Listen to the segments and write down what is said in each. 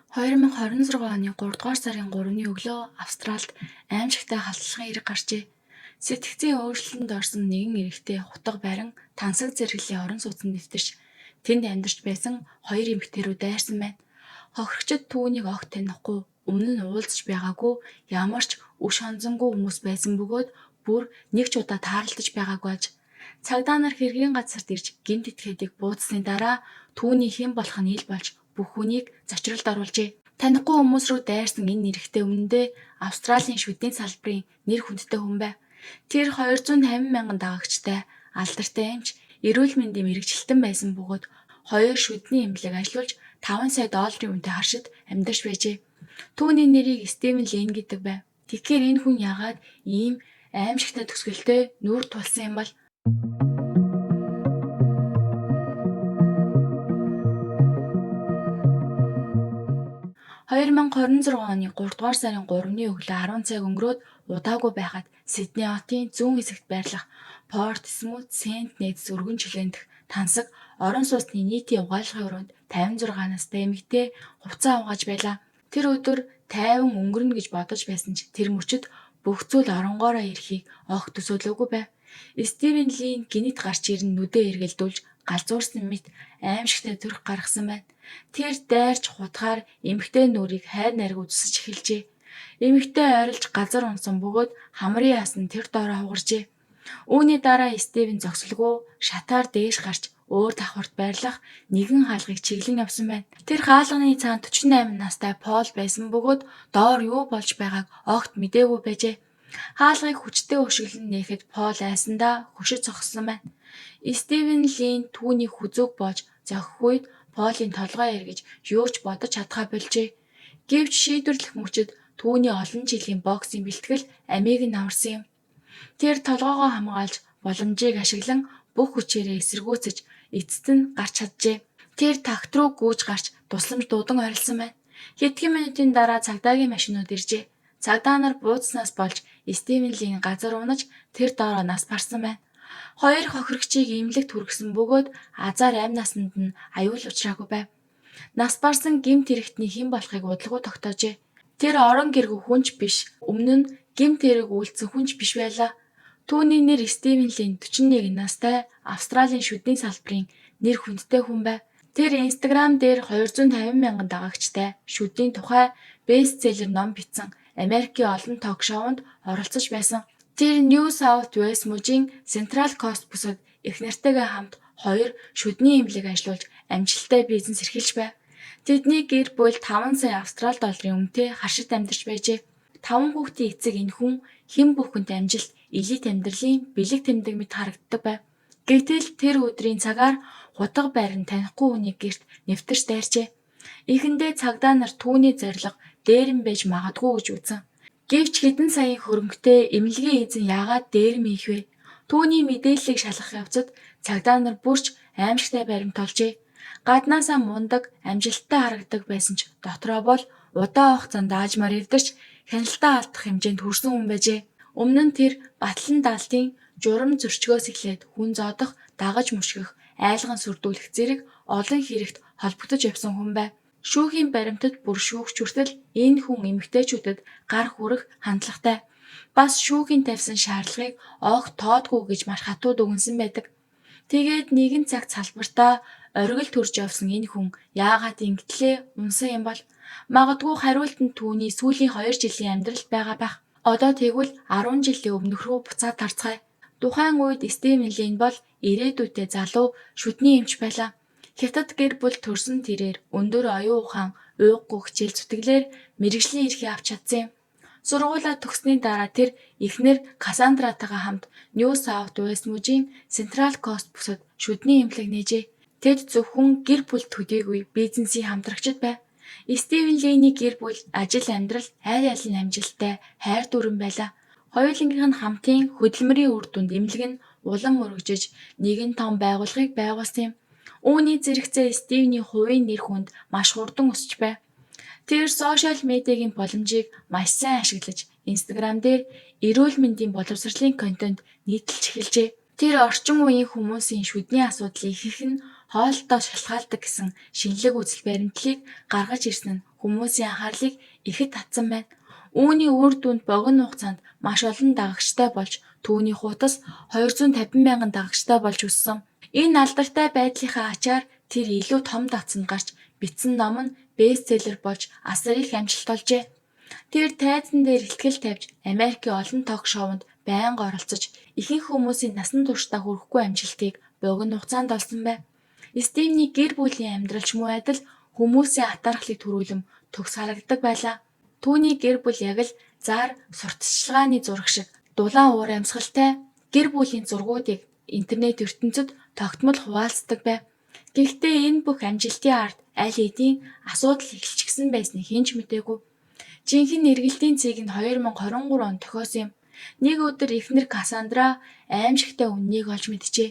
2026 оны 3 дугаар сарын 3-ны өглөө Австралид аимшигтай халдлагын хэрэг гарчээ. Сэтгцийн өөрчлөлтөнд орсон нэгэн эрэгтэй хутга барин тансаг зэрэглэлийн орон сууцнд нэвтэрч тэнд амьдарч байсан хоёр эмэгтэйрүү дайрсан байна. Хохирогчид түүнийг огт танихгүй, өмнө нь уулзж байгаагүй ямар ч үш хонзонгүй хүмүүс байсан бөгөөд бүр нэг ч удаа таарлаж байгаагүй аж. Цагдаа нар хэргийн газарт ирж гинт этгээдийг буудсны дараа түүний хэн болох нь ил болж бүх хүнийг зочролд оруулжээ. Танихгүй хүмүүс рүү дайрсан энэ нэрхтээ өмнөдөө Австралийн шүдний салбарын нэр хүндтэй хүн байв. Тэр 250 мянган дагагчтай, алдартай эмч, эрүүл мэндийн мэрэгчлэлтэн байсан бөгөөд хоёр шүдний эмнэлэг ажиллуулж 5 сая долларын үнэтэй харшид амьдарч байжээ. Түүний нэрийг Стивен Лейн гэдэг байв. Тэгэхээр энэ хүн яагаад ийм аимшигтай төсгөлтэй нүүр тулсан юм бол? 2026 оны 3 дугаар сарын 3-ны өглөө 10 цаг өнгөрөөд удаагүй байхад Сидней хотын зүүн хэсэгт байрлах Порт Смут Сент Нэтс өргөн чөлөөнөх тансаг орон сууцны нийтийн угаалгын өрөөнд 56 настай эмэгтэй хувцас угааж байлаа. Тэр өдөр тайван өнгөрнө гэж бодож байсан ч тэр мөчид бүх зүйл оронгоороо ирэхийг огт төсөөлөөгүй байв. Стивен Лин гинэт гарч ирэн нүдээ эргэлдүүлж галзуурсан мэт аимшигтай төрх гаргасан байна. Тэр дайрч хутгаар эмэгтэй нүрийг хайр найраг үзсэж эхэлжээ. Эмэгтэй ойрлж газар унсан бөгөөд хамрын яасан тэр доороо хугаржээ. Үүний дараа Стивен зогсолгүй шатаар дээш гарч өөр давхарт байрлах нэгэн хаалгыг чиглэн явсан байна. Тэр хаалганы цаана 48 настай Пол байсан бөгөөд доор юу болж байгааг огт мэдээгүй байжээ. Хаалгыг хүчтэй өшөглөн нээхэд Пол айсандаа хөшөж зогссон байна. Стивен Лин түүнийг хүзүүг боож зохих үед Полийн толгой эргэж юу ч бодож чадхаа болжээ. Гэвч шийдвэрлэх мөчид түүний олон жилийн боксing бэлтгэл амийг нь аварсан юм. Тэр толгоогоо хамгаалж боломжийг ашиглан бүх хүчээрээ эсэргүүцэж эцэст нь гарч чаджээ. Тэр такт руу гүйж гарч тусламж дуудан орилсон байна. Хэдхэн минутын дараа цагдаагийн машинууд иржээ. Цагдаа нар буудснаас болж Стивен Лин газар унаж тэр доороо нас барсан байна. Хоёр хохирогчийг эмнэлэгт хүргэсэн бөгөөд азар амь насанд нь аюул учраагүй байв. Нас барсан гэмт хэрэгтний хэн болохыг удалгүй тогтоожээ. Тэр орон гэргүй хүнч биш, өмнө нь гэмт хэрэг үйлдсэн хүнч биш байлаа. Түүний нэр Стивен Лин 41 настай Австралийн шүдний салбарын нэр хүндтэй хүн байв. Тэр Instagram дээр 250 мянган дагагчтай шүдний тухай бестселлер ном бичсэн Америкийн олон ток шоунд оролцож байсан. Тэр New South Wales мужийн Central Coast бүсэд их нартайгаа хамт хоёр шүдний эмнэлэг ажиллуулж амжилттай бизнес эрхэлж байв. Тэдний гэр бүл 5 сая австрал долларын үнэтэй харшид амьдарч байжээ. 5 хүүхдийн эцэг энэ хүн хэн бүхэнд амжилт, элит амьдралын бэлэг тэмдэг мэт харагддаг байв. Гэтэл тэр өдрийн цагаар хутга байран танихгүй хүний гэрт нэвтэрч дайрчээ. Эхэндээ цагдаа нар түүний зориг дээрэм байж магадгүй гэж үзсэн. Гэвч хэдэн саяын хөрөнгөтэй эмнэлгийн эзэн яагаад дээрэм хийх вэ? Түүний мэдээллийг шалгах явцад цагдаа нар бүрч аимшигтай баримтолжээ. Гаднаасаа мундаг, амжилттай харагдаг байсан ч дотроо бол удаан хугацаанд аажмаар эвдэрч хяналтаа алдах хэмжээнд хүрсэн хүн байжээ. Өмнө нь тэр батлан даалтын журам зөрчгөөс эхлээд хүн зоодох, дагаж мөшгөх, айлган сүрдүүлэх зэрэг олон хэрэгт холбогдож явсан хүн байв. Шүүхийн баримтад бүр шүүгч хүртэл энэ хүн эмэгтэйчүүдэд гар хүрэх хандлагатай. Бас шүүхийн тавьсан шаардлагыг огт тоодгүй гэж маш хатуу дүгнсэн байдаг. Тэгээд нэгэн цагт салбартаа оргил төрж явсан энэ хүн яагаад ингэтлээ унсан юм бол? Магадгүй хариулт нь түүний сүүлийн 2 жилийн амьдралд байгаа байх. Одоо тэгвэл 10 жилийн өмнөх рүү буцаад тарцгаая. Тухайн үед Стивен Лин бол ирээдүйдээ залуу шүдний эмч байлаа. Хятад гэр бүл төрсөн тэрээр өндөр оюун ухаан, уйггүй хичээл зүтгэлээр мэргэжлийн эрхийг авч чадсан юм. Сургуулаа төгссөний дараа тэр эхнэр Кассандратайгаа хамт New South Wales мужийн Central Coast бүсэд шүдний эмнэлэг нээжээ. Тэд зөвхөн гэр бүл төдийгүй бизнесийн хамтрагчид байв. Стивен Линий гэр бүл ажил амьдрал аль аль нь амжилттай хайр дүрэн байлаа. Хоёулынх нь хамтын хөдөлмөрийн үр дүнд эмнэлэг нь улам өргөжөж нэгэн том байгууллагыг байгуулсан юм. Үүний зэрэгцээ Стивний хувийн нэр хүнд маш хурдан өсөж байв. Тэр сошиал медиагийн боломжийг маш сайн ашиглаж Instagram дээр эрүүл мэндийн боловсролын контент нийтэлж эхэлжээ. Тэр орчин үеийн хүмүүсийн шүдний асуудлыг ихэнх нь хоолтой шалтгаалдаг гэсэн шинэлэг үзэл баримтлалыг гаргаж ирсэн нь хүмүүсийн анхаарлыг ихэд татсан байна. Үүний үр дүнд богино хугацаанд маш олон дагагчтай болж түүний хуудас 250 мянган дагагчтай болж өссөн. Энэ алдартай байдлынхаа ачаар тэр илүү том давцанд гарч бичсэн ном нь бестселлер болж асар их амжилт олжээ. Тэр тайзан дээр ихтгэл тавьж Америкийн олон ток шоунд байнга оролцож ихэнх хүмүүсийн насан туршдаа хүрэхгүй амжилтыг богино хугацаанд олсон байна. Стивний гэр бүлийн амьдрал ч муу адил хүмүүсийн атаархлыг төрүүлэм төгс харагдаг байлаа. Түүний гэр бүл яг л зар сурталчилгааны зураг шиг дулаан уур амьсгалтай гэр бүлийн зургуудыг интернет ертөнцид тогтмол хуваалцдаг байв. Гэхдээ энэ бүх амжилтын ард аль хэдийн асуудал эхэлчихсэн байсныг хэн ч мэдээгүй. Жинхэнэ эргэлтийн цэг нь 2023 онд тохиосон юм. Нэг өдөр эхнэр Кассандра аимшигтай үннийг олж мэджээ.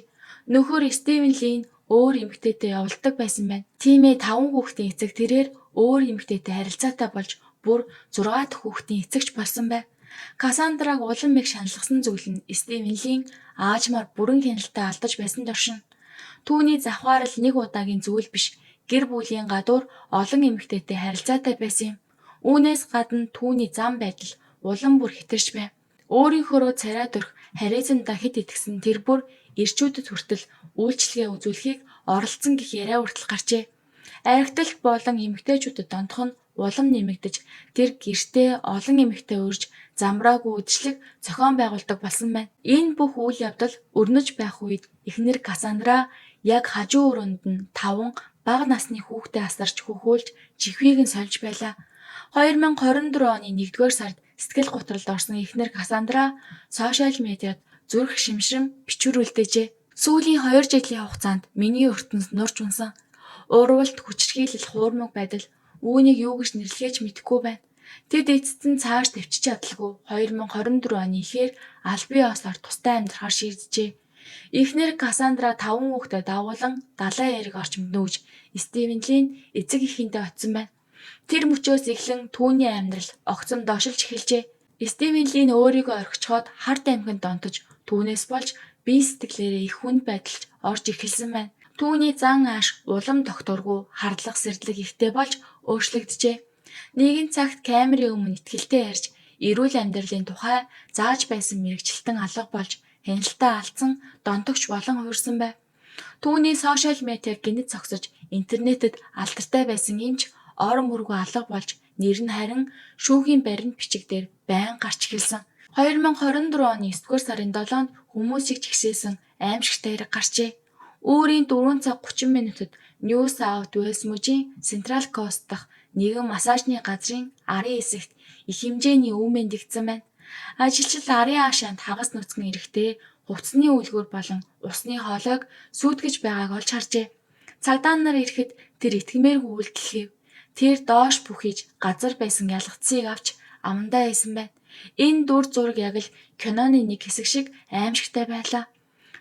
Нөхөр Стивен Лин өөр эмэгтэйтэй явуулдаг байсан байна. Тиймээ 5 хүүхдийн эцэг тэрээр өөр эмэгтэйтэй харилцаатай болж бүр 6 дахь хүүхдийн эцэгч болсон байв. Кассандраг улам их шаналгасан зүйл нь Стивен Лин аажмаар бүрэн хяналтаа алдаж байсан туршина. Түүний завхаарл нэг удаагийн зүйл биш, гэр бүлийн гадуур олон эмэгтэйтэй харилцаатай байсан юм. Үүнээс гадна түүний зам байдал улам бүр хэтэрч байв. Өөрийнхөө царай дөрөх харизмдаа хэд итгэсэн тэр бүр ирчүүдэд хүртэл үйлчлэгээ үзүүлэхийг оролцсон гэх яриа хүртэл гарчээ. Архитект болон эмэгтэйчүүдэд дондох нь улам нэмэгдэж тэр гэртээ олон эмэгтэй урьж замбраагүй үдшилэг зохион байгуулдаг болсон байна. Энэ бүх үйл явдал өрнөж байх үед эхнэр Кассандра яг хажуу өрөөнд нь 5 бага насны хүүхдээ асарч хөхөөлж жихвийг нь сольж байлаа. 2024 оны 1-р сард сэтгэл гутралд орсон эхнэр Кассандра сошиал медиад зүрх шимшрэм бичвэрүүлдэжээ. Сүүлийн 2 жилийн хугацаанд миний ертөнцид нурж унсан. Урвалт, хүчирхийлэл, хуурмаг байдал үүнийг юу гэж нэрлэхэж мэдэхгүй байна. Тэд эцэст нь цааш төвчж чадалгүй 2024 оны ихээр албан ёсоор тустай амьдрахаар шийджээ. Эхнэр Кассандра 5 хүүхдэд дагуулan далайн эрэг орчимд нүүж Стивен Лин эцэг эхиндээ очсон байна. Тэр мөчөөс эхлэн түүний амьдрал огцом дошилж эхэлжээ. Стивен Лин өөрийгөө орхичхоод Харт аймагт донтож түүнээс болж бие сэтгэлээрээ их хүнд байдалд орж эхэлсэн байна. Түүний зан ааш улам докторгүй хардлах сэрдлэг ихтэй болж өөрчлөгдөжээ. Нэгэн цагт камерын өмнө итгэлтэй ярьж эрүүл амьдралын тухай зааж байсан мэрэгчлэлтэн алга болж хяналтаа алдсан донтогч болон хуурсан байв. Түүний сошиал медиаг гинэд зогсож интернетэд алдартай байсан эмч ор мөргөө алга болж нэр нь харин шүүхийн баримт бичиг дээр байнга гарч эхэлсэн. 2024 оны 9-р сарын 7-нд хүмүүсийг чигсээсэн аимшигтай хэрэг гарчээ. Өөрийн 4 цаг 30 минутад Нью Саут Уэльс мужийн Централ Кост дахь нэгэн массажны газрын арын хэсэгт их хэмжээний үүмэн дэгдсэн байна. Ажилчид арын хаашаанд хагас нүцгэн эрэхтэй хувцсны үлгэр болон усны хоолойг сүйтгэж байгааг олж харжээ. Цагдаа нар ирэхэд тэр итгэмээргүй үйлдэл хийв. Тэр доош бүхийж газар байсан ялгцыг авч амандаа хийсэн байна. Энэ дүр зураг яг л киноны нэг хэсэг шиг аимшигтай байлаа.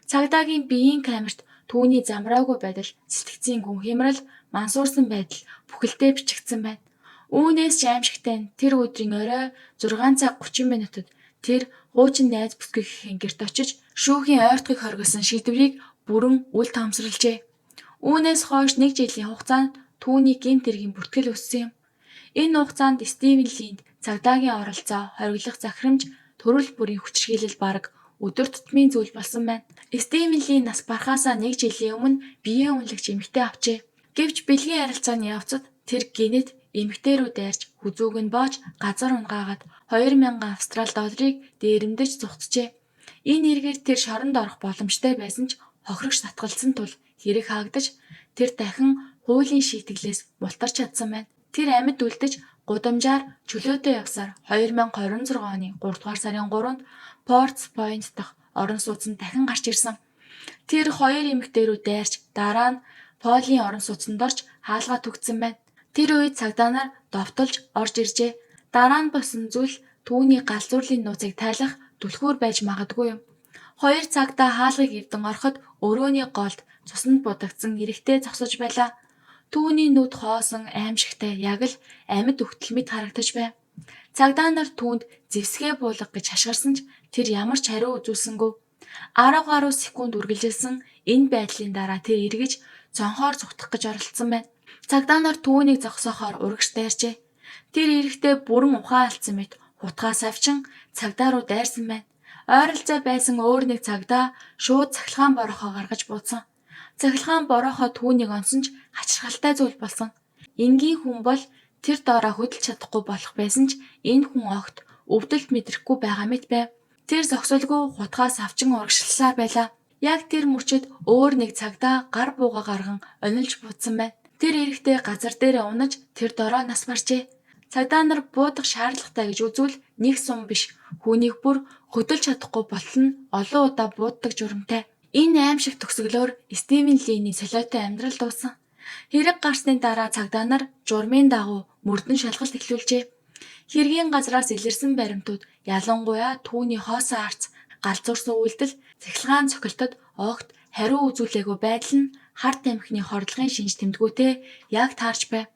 Цагдаагийн биеийн камерт түүний замраагүй байдал, сэтгцийн гүн хямрал, мансуурсан байдал бүхэлдээ бичигдсэн байна. Үүнээс ч аимшигтай нь тэр өдрийн орой 6 цаг 30 минутад тэр хуучин найз бүсгүйхийн гэрт очиж шүүхийн ойртохыг хоригдсон шийдвэрийг бүрэн үл тоомсорлжээ. Үүнээс хойш 1 жилийн хугацаанд түүний гэмт хэргийн бүртгэл өссөн юм. Энэ хугацаанд Стивен Линд цагдаагийн оролцоо, хориглох захирамж, төрөл бүрийн хүчирхийлэл бараг өдөр тутмын зүйл болсон байна. Стивен Лин нас барахаасаа 1 жилийн өмнө биеэ үнэлэгч эмэгтэй авчээ. Гэвч бэлгийн харилцааны явцад тэр гинэд эмэгтэй рүү дайрч хүзүүг нь боож газар унгаагаад 2000 австрал долларыг дээрэмдэж зугтжээ. Энэ эргээр тэр шоронд орох боломжтой байсан ч хохирогч татгалзсан тул хэрэг хаагдаж тэр дахин хуулийн шийтгэлээс мултарч чадсан байна. Тэр амьд үлдэж гудамжаар чөлөөтэй явсаар 2026 оны 3 дугаар сарын 3-нд Ports Point дахь орон сууцнд дахин гарч ирсэн. Тэр 2 эмэгтэй рүү дайрч дараа нь Полийн орон сууцнд орж хаалгаа түгтсэн байна. Тэр үед цагдаа нар довтолж орж иржээ. Дараа нь болсон зүйл түүний галзуурлын нууцыг тайлах түлхүүр байж магадгүй юм. 2 цагдаа хаалгыг эвдэн ороход өрөөний голд цуснд будагдсан эрэхтэй зогсож байлаа. Түүний нүд хоосон аимшигтай яг л амьд өгтөл мэт харагдаж байв. Цагдаа нар түүнд зэвсгээ буулга гэж хашгирсан ч тэр ямар ч хариу үзүүлсэнгүй. 10 гаруй секунд үргэлжилсэн энэ байдлын дараа тэр эргэж цонхоор зүгтэх гэж оролдсон байна. Цагдаа нар түүнийг зогсоохоор урагш дайрчээ. Тэр эрэхтэй бүрэн ухаан алдсан мэт хутгаас авчин цагдаа руу дайрсан байна. Ойролцоо байсан өөр нэг цагдаа шууд цахилгаан борохоо гаргаж буудсан. Цахилгаан борохоо түүнийг онсон ч хачирхалтай зүйл болсон. Энгийн хүн бол тэр доороо хөдөлж чадахгүй болох байсан ч энэ хүн огт өвдөлт мэдрэхгүй байгаа мэт байв. Тэр зогсолгүй хутгаас авчин урагшласаар байлаа. Яг тэр мөчөд өөр нэг цагдаа гар бууга гарган онилж буудсан байна. Тэр эрэхтэй газар дээрээ унаж тэр дороо нас баржээ. Цагдаа нар буудах шаардлагатай гэж үзвэл нэг сум биш. Хүнийг бүр хөдөлж чадахгүй болтол нь олон удаа бууддаг журамтай. Энэ аимшиг төгсгөлөөр Стивен Линий солиотой амьдрал дууссан. Хэрэг гарсны дараа цагдаа нар журмын дагуу мөрдөн шалгалт эхлүүлжээ. Хэргийн газраас илэрсэн баримтууд ялангуяа түүний хоосон арц, галзуурсан үйлдэл, цахилгаан цохилтод огт хариу үзүүлээгүй байдал нь Харт амхны хордлогын шинж тэмдгүүтэй яг таарч байв.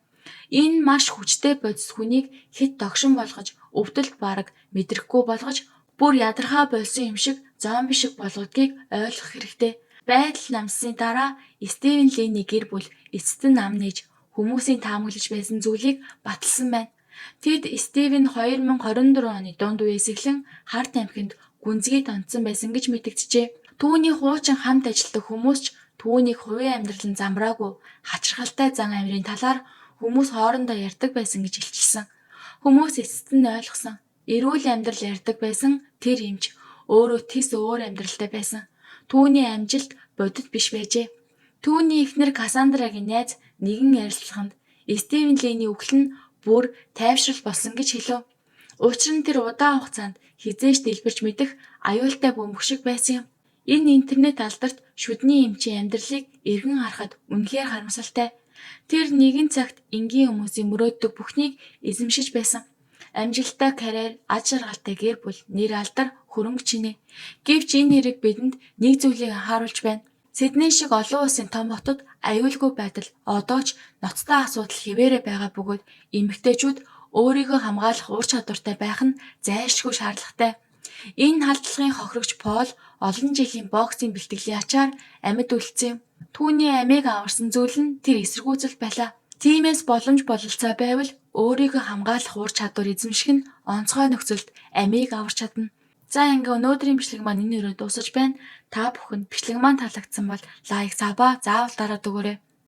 Энэ маш хүчтэй бодис хүнийг хэд догшин болгож, өвдөлт бараг мэдрэхгүй болгож, бүр ядаргаа болсон юм шиг зомби шиг болгодгийг ойлгох хэрэгтэй. Байдал намсны дараа Стивен Линий гэр бүл эцэст нь ам нээж хүмүүсийн таамаглаж байсан зүйлийг баталсан байна. Тэд Стивен 2024 оны дунд үеэс эхлэн Харт амхинд гүнзгий тонцсон байсан гэж мэдэгджээ. Түүний хуучин хамт ажилладаг хүмүүс ч түүнийг хувийн амьдрал нь замбраагүй хачирхалтай зан авирын талаар хүмүүс хоорондоо ярьдаг байсан гэж илчилсэн. Хүмүүс эцэст нь ойлгосон. Эрүүл амьдрал ярьдаг байсан тэр эмч өөрөө тис өөр амьдралтай байсан. Түүний амжилт бодит биш байжээ. Түүний эхнэр Кассандрагийн найз нэгэн ярилцлаганд Стивен Линий үхэл нь бүр тайвшрал болсон гэж хэлв. Учир нь тэр удаан хугацаанд хизээж дэлбэрч мэдэх аюултай бөмбөг шиг байсан юм. Энэ интернет алдарт шүдний эмчийн амьдралыг эргэн харахад үнэхээр харамсалтай. Тэр нэгэн цагт энгийн хүмүүсийн мөрөөддөг бүхнийг эзэмшиж байсан. Амжилттай карьер, аж аргалтай гэр бүл, нэр алдар, хөрөнгө чинээ. Гэвч энэ хэрэг бидэнд нэг зүйлийг анхааруулж байна. Сидней шиг олон улсын том хотод аюулгүй байдал одоо ч ноцтой асуудал хിവэрэ байгаа бөгөөд эмэгтэйчүүд өөрийгөө хамгаалах ур чадвартай байх нь зайлшгүй шаардлагатай. Энэ халдлагын хохирогч Пол олон жилийн боксing бэлтгэлийн ачаар амьд үлдсэн юм. Түүний амийг аварсан зүйл нь тэр эсэргүүцэл байлаа. Тиймээс боломж бололцоо байвал өөрийгөө хамгаалах ур чадвар эзэмших нь онцгой нөхцөлд амийг аварч чадна. За ингээ өнөөдрийн бичлэг маань энэ өрөө дуусаж байна. Та бүхэнд бичлэг маань таалагдсан бол лайк заавал дараад өгөөрэй.